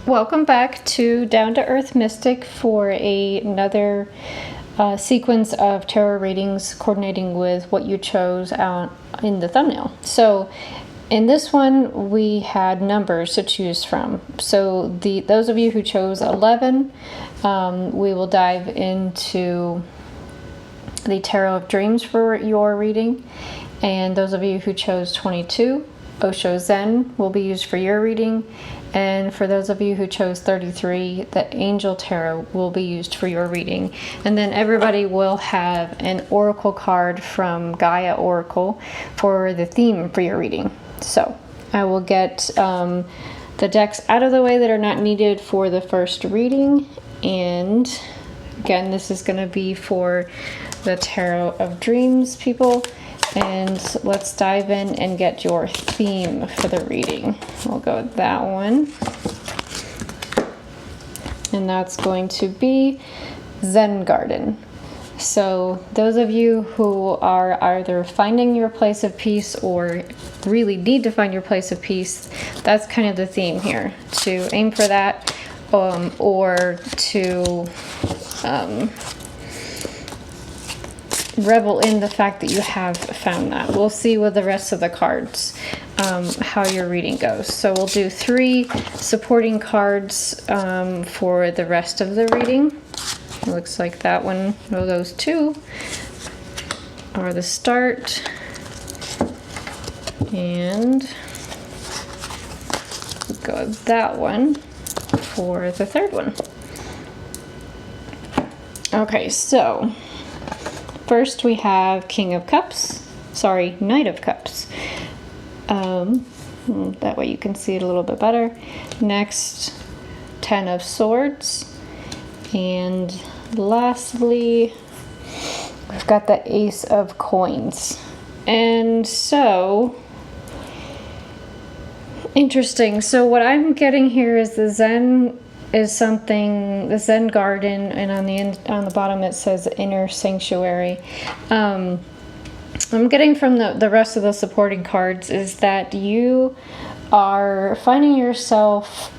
Welcome back to Down to Earth Mystic for another sequence of tarot readings coordinating with what you chose out in the thumbnail. So in this one we had numbers to choose from. So those of you who chose 11, we will dive into the Tarot of Dreams for your reading. And those of you who chose 22, Osho Zen will be used for your reading. And for those of you who chose 33, the Angel Tarot will be used for your reading. And then everybody will have an oracle card from Gaia Oracle for the theme for your reading. So I will get the decks out of the way that are not needed for the first reading. And again, this is going to be for the Tarot of Dreams, people. And let's dive in and get your theme for the reading. We'll go with that one. And that's going to be Zen Garden. So those of you who are either finding your place of peace or really need to find your place of peace, that's kind of the theme here. To aim for that, or to revel in the fact that you have found that. We'll see with the rest of the cards how your reading goes. So we'll do 3 supporting cards for the rest of the reading. It looks like that one, well, those 2 are the start. And go with that one for the third one. Okay, so first we have Knight of Cups. That way you can see it a little bit better. Next, 10 of Swords. And lastly, we've got the Ace of Coins. And so, interesting. So what I'm getting here is the Zen is something, the Zen Garden, and on the bottom it says Inner Sanctuary. I'm getting from the rest of the supporting cards is that you are finding yourself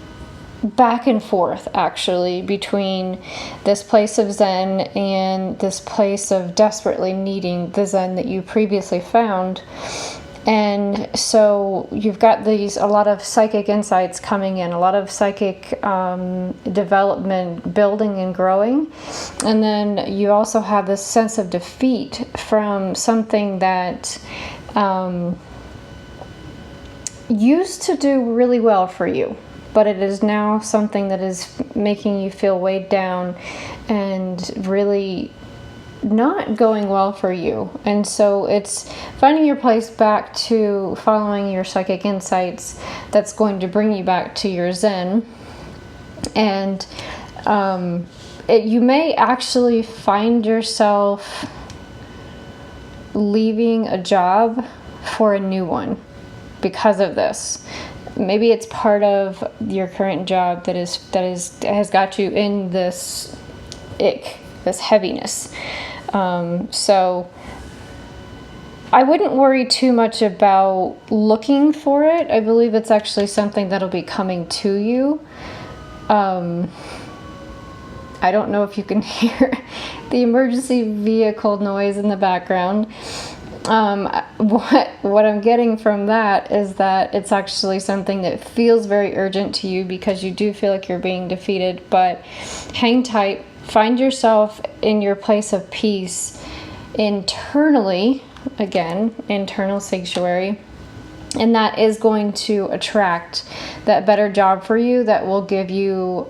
back and forth, actually, between this place of Zen and this place of desperately needing the Zen that you previously found. And so you've got a lot of psychic insights coming in, a lot of psychic development, building and growing. And then you also have this sense of defeat from something that used to do really well for you, but it is now something that is making you feel weighed down and really not going well for you. And so it's finding your place back to following your psychic insights that's going to bring you back to your Zen. And you may actually find yourself leaving a job for a new one because of this. Maybe it's part of your current job that has got you in this ick, this heaviness. So I wouldn't worry too much about looking for it. I believe it's actually something that'll be coming to you. I don't know if you can hear the emergency vehicle noise in the background. What I'm getting from that is that it's actually something that feels very urgent to you because you do feel like you're being defeated, but hang tight. Find yourself in your place of peace internally, again, internal sanctuary, and that is going to attract that better job for you that will give you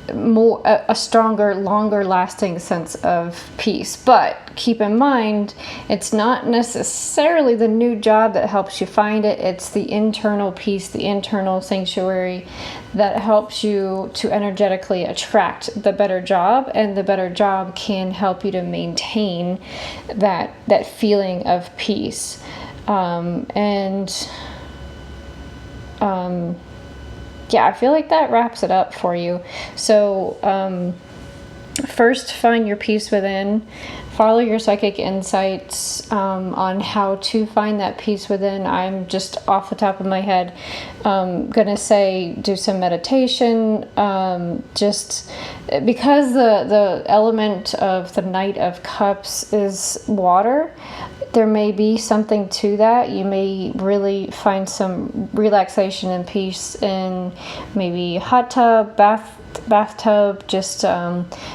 a stronger, longer lasting sense of peace. But keep in mind, it's not necessarily the new job that helps you find it. It's the internal peace, the internal sanctuary that helps you to energetically attract the better job, and the better job can help you to maintain that feeling of peace. Yeah, I feel like that wraps it up for you. So first find your peace within. Follow your psychic insights on how to find that peace within. I'm just off the top of my head gonna say do some meditation, just because the element of the Knight of Cups is water. There may be something to that. You may really find some relaxation and peace in maybe hot tub, bathtub, just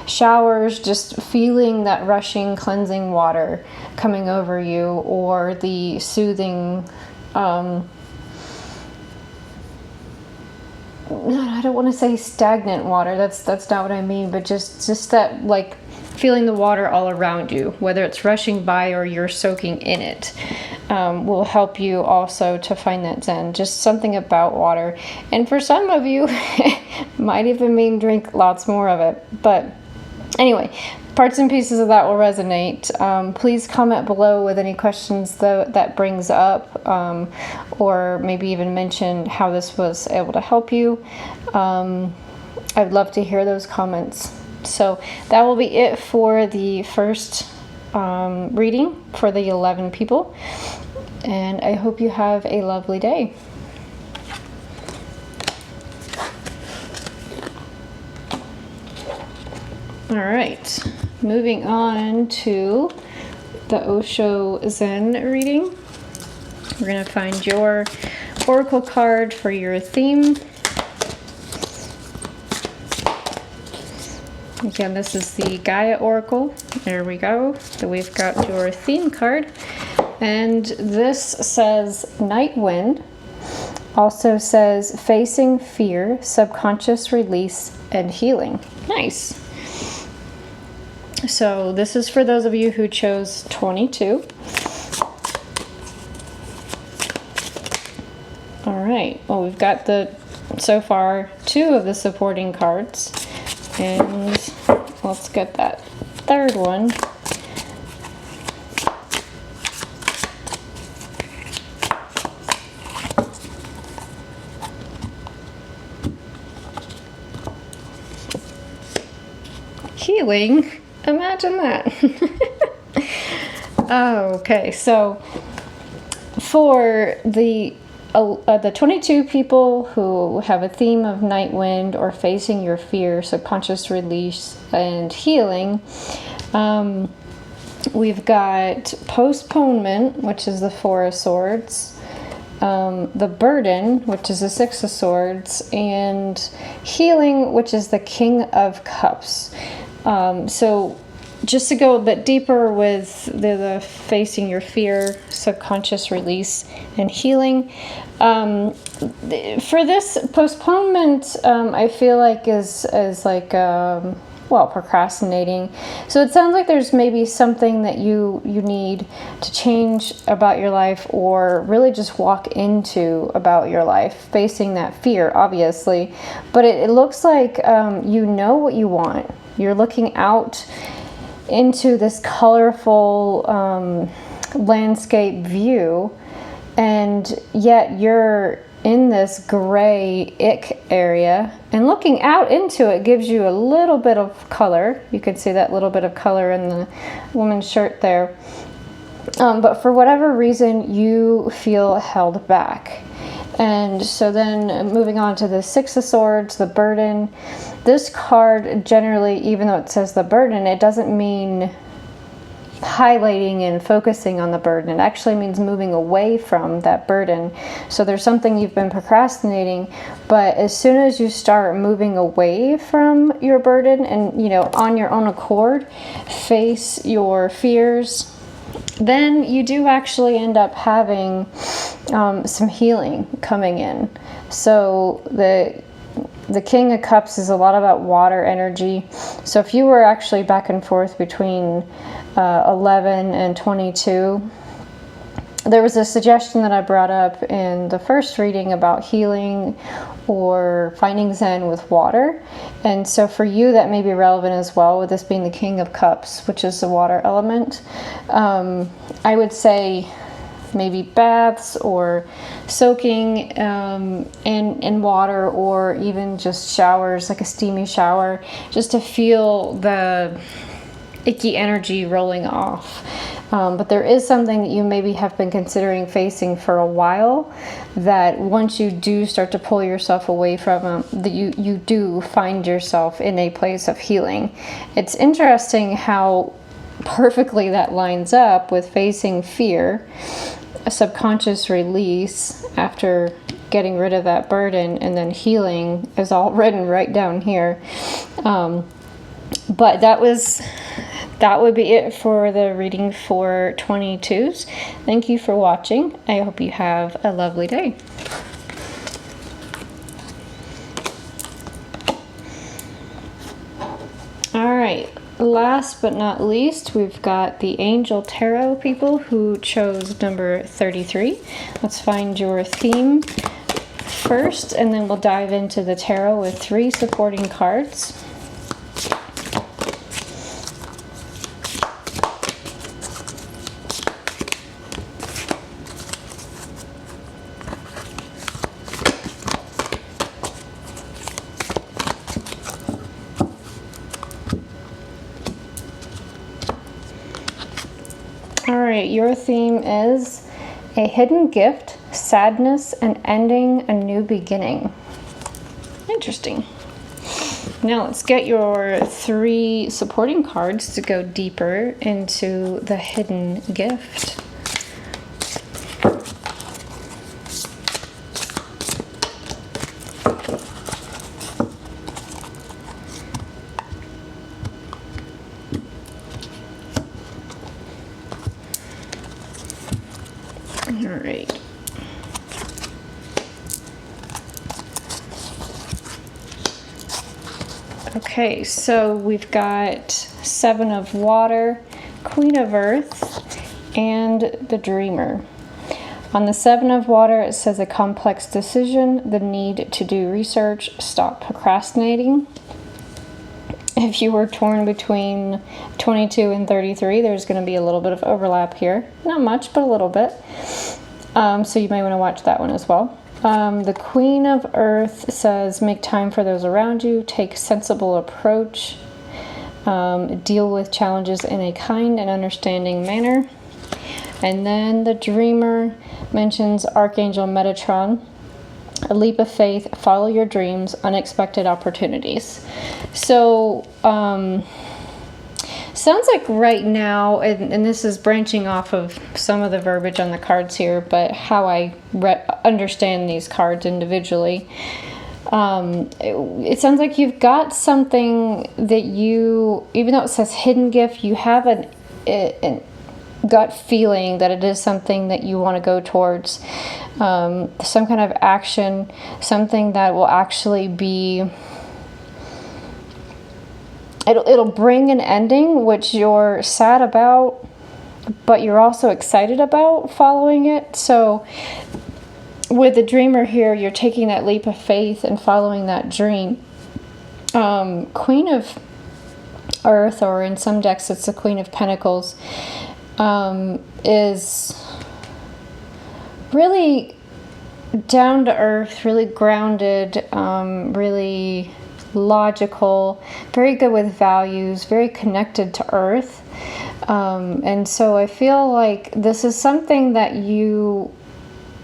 showers, just feeling that rushing, cleansing water coming over you, or the soothing, I don't want to say stagnant water, that's not what I mean, but just that, like, feeling the water all around you, whether it's rushing by or you're soaking in it, will help you also to find that Zen. Just something about water. And for some of you, might even mean drink lots more of it. But anyway, parts and pieces of that will resonate. Please comment below with any questions that brings up, or maybe even mention how this was able to help you. I'd love to hear those comments. So that will be it for the first reading for the 11 people. And I hope you have a lovely day. All right, moving on to the Osho Zen reading. We're going to find your oracle card for your theme. Again, this is the Gaia Oracle. There we go. So we've got your theme card. And this says Night Wind. Also says Facing Fear, Subconscious Release, and Healing. Nice. So this is for those of you who chose 22. All right. Well, we've got so far 2 of the supporting cards. And let's get that third one. Healing? Imagine that. Okay, so for the 22 people who have a theme of Night Wind or Facing Your Fear, Subconscious Release, and Healing, we've got Postponement, which is the 4 of Swords, the Burden, which is the 6 of Swords, and Healing, which is the King of Cups. So just to go a bit deeper with the Facing Your Fear, Subconscious Release, and Healing, for this postponement, I feel like is like procrastinating. So it sounds like there's maybe something that you need to change about your life, or really just walk into about your life, facing that fear, obviously. But it looks like you know what you want. You're looking out into this colorful landscape view, and yet you're in this gray ick area, and looking out into it gives you a little bit of color. You can see that little bit of color in the woman's shirt there, but for whatever reason you feel held back. And so then moving on to the 6 of Swords, the Burden. This card generally, even though it says the burden, it doesn't mean highlighting and focusing on the burden. It actually means moving away from that burden. So there's something you've been procrastinating, but as soon as you start moving away from your burden and, on your own accord, face your fears, then you do actually end up having some healing coming in. So the King of Cups is a lot about water energy. So if you were actually back and forth between 11 and 22, there was a suggestion that I brought up in the first reading about healing or finding Zen with water. And so for you, that may be relevant as well, with this being the King of Cups, which is the water element. I would say maybe baths or soaking in water, or even just showers, like a steamy shower, just to feel the icky energy rolling off. But there is something that you maybe have been considering facing for a while, that once you do start to pull yourself away from that you do find yourself in a place of healing. It's interesting how perfectly that lines up with facing fear, a subconscious release after getting rid of that burden, and then healing is all written right down here. But that would be it for the reading for 22s. Thank you for watching. I hope you have a lovely day. All right, last but not least, we've got the Angel Tarot people who chose number 33. Let's find your theme first, and then we'll dive into the tarot with 3 supporting cards. All right, your theme is a hidden gift, sadness, and ending a new beginning. Interesting. Now let's get your 3 supporting cards to go deeper into the hidden gift. All right. Okay, so we've got 7 of Water, Queen of Earth, and the Dreamer. On the 7 of Water, it says a complex decision, the need to do research, stop procrastinating. If you were torn between 22 and 33, there's going to be a little bit of overlap here. Not much, but a little bit. So you may want to watch that one as well. The Queen of Earth says, make time for those around you, take a sensible approach, deal with challenges in a kind and understanding manner. And then the Dreamer mentions Archangel Metatron, a leap of faith, follow your dreams, unexpected opportunities. So, sounds like right now, and this is branching off of some of the verbiage on the cards here, but how I understand these cards individually, it sounds like you've got something that you, even though it says hidden gift, you have an gut feeling that it is something that you want to go towards, some kind of action, something that will actually be, it'll bring an ending which you're sad about, but you're also excited about following it. So with the Dreamer here, you're taking that leap of faith and following that dream. Queen of Earth, or in some decks it's the Queen of Pentacles, is really down to earth, really grounded, really logical, very good with values, very connected to earth. And so I feel like this is something that you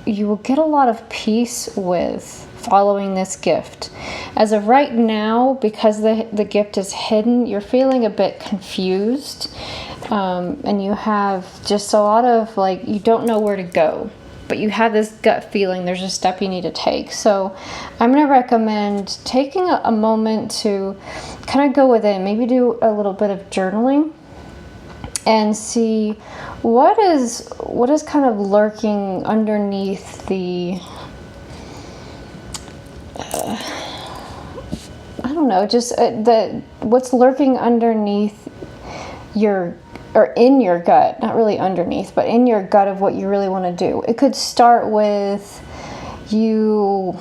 will get a lot of peace with following this gift. As of right now, because the gift is hidden, you're feeling a bit confused, and you have just a lot of, like, you don't know where to go, but you have this gut feeling there's a step you need to take. So I'm going to recommend taking a moment to kind of go within, maybe do a little bit of journaling and see what is kind of lurking underneath the I don't know, just what's lurking underneath your, or in your gut, not really underneath, but in your gut of what you really want to do. It could start with you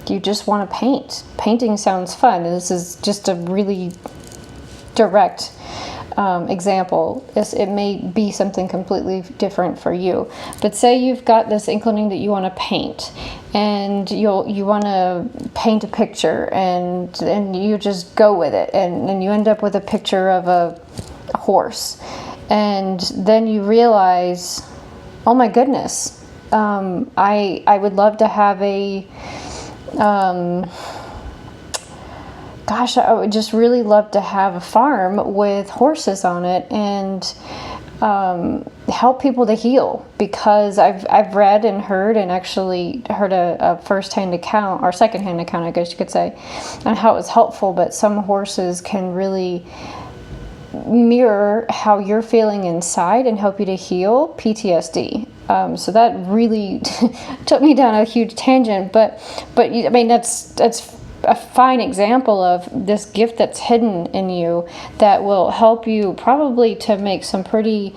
just want to paint. Painting sounds fun. This is just a really direct example. It may be something completely different for you. But say you've got this inkling that you want to paint, and you want to paint a picture, and you just go with it, and you end up with a picture of a horse, and then you realize, oh my goodness, I would love to have a gosh, I would just really love to have a farm with horses on it, and help people to heal, because I've read and heard, and actually heard a first-hand account, or second-hand account, I guess you could say, on how it was helpful. But some horses can really mirror how you're feeling inside and help you to heal PTSD. So that really took me down a huge tangent, but I mean, that's a fine example of this gift that's hidden in you that will help you probably to make some pretty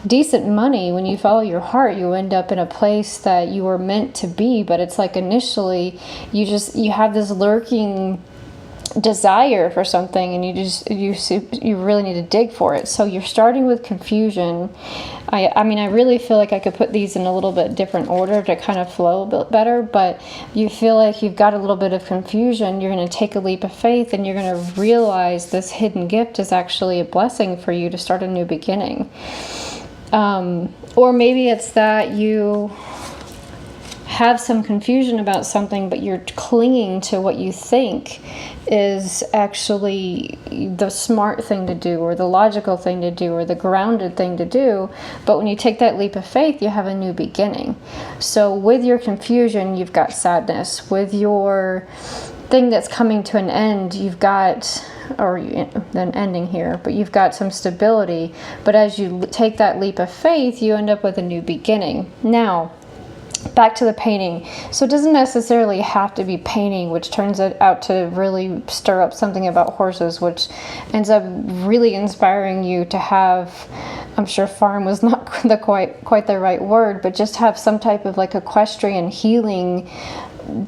decent money. When you follow your heart, you end up in a place that you were meant to be, but it's like initially you have this lurking desire for something, and you really need to dig for it. So you're starting with confusion. I mean, I really feel like I could put these in a little bit different order to kind of flow a bit better, but you feel like you've got a little bit of confusion. You're going to take a leap of faith, and you're going to realize this hidden gift is actually a blessing for you to start a new beginning. Or maybe it's that you have some confusion about something, but you're clinging to what you think is actually the smart thing to do, or the logical thing to do, or the grounded thing to do. But when you take that leap of faith, you have a new beginning. So with your confusion, you've got sadness. With your thing that's coming to an end, you've got, or an ending here, but you've got some stability. But as you take that leap of faith, you end up with a new beginning. Now, back to the painting. So it doesn't necessarily have to be painting, which turns it out to really stir up something about horses, which ends up really inspiring you to have, I'm sure farm was not quite the right word, but just have some type of like equestrian healing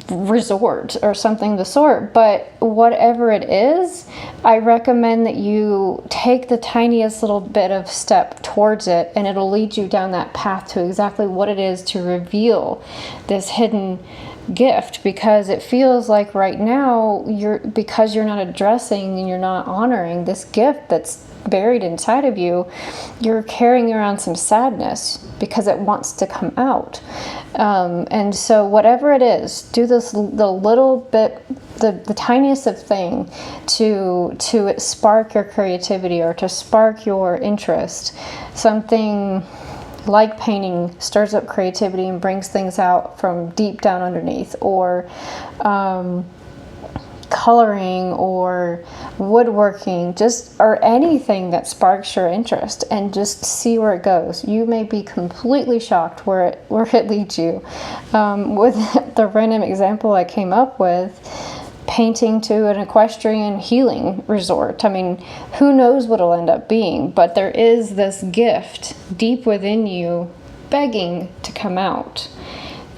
resort or something of the sort. But whatever it is, I recommend that you take the tiniest little bit of step towards it, and it'll lead you down that path to exactly what it is to reveal this hidden gift. Because it feels like right now because you're not addressing and you're not honoring this gift that's buried inside of you, you're carrying around some sadness because it wants to come out. And so whatever it is, do the little bit, the tiniest of thing to spark your creativity or to spark your interest. Something like painting stirs up creativity and brings things out from deep down underneath, or coloring or woodworking, or anything that sparks your interest, and just see where it goes. You may be completely shocked where it leads you. With the random example I came up with, painting to an equestrian healing resort. I mean, who knows what it'll end up being, but there is this gift deep within you begging to come out,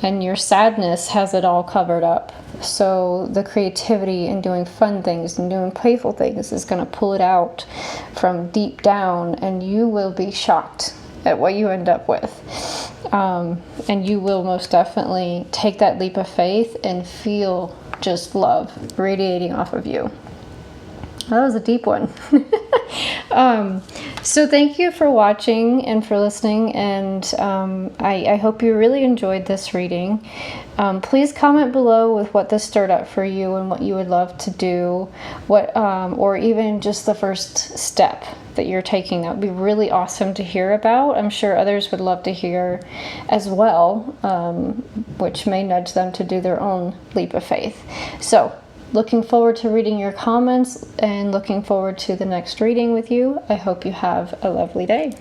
and your sadness has it all covered up. So the creativity and doing fun things and doing playful things is going to pull it out from deep down, and you will be shocked at what you end up with. And you will most definitely take that leap of faith and feel just love radiating off of you. That was a deep one. So thank you for watching and for listening, and I hope you really enjoyed this reading. Please comment below with what this stirred up for you and what you would love to do, or even just the first step that you're taking. That would be really awesome to hear about. I'm sure others would love to hear as well, which may nudge them to do their own leap of faith. So, looking forward to reading your comments and looking forward to the next reading with you. I hope you have a lovely day.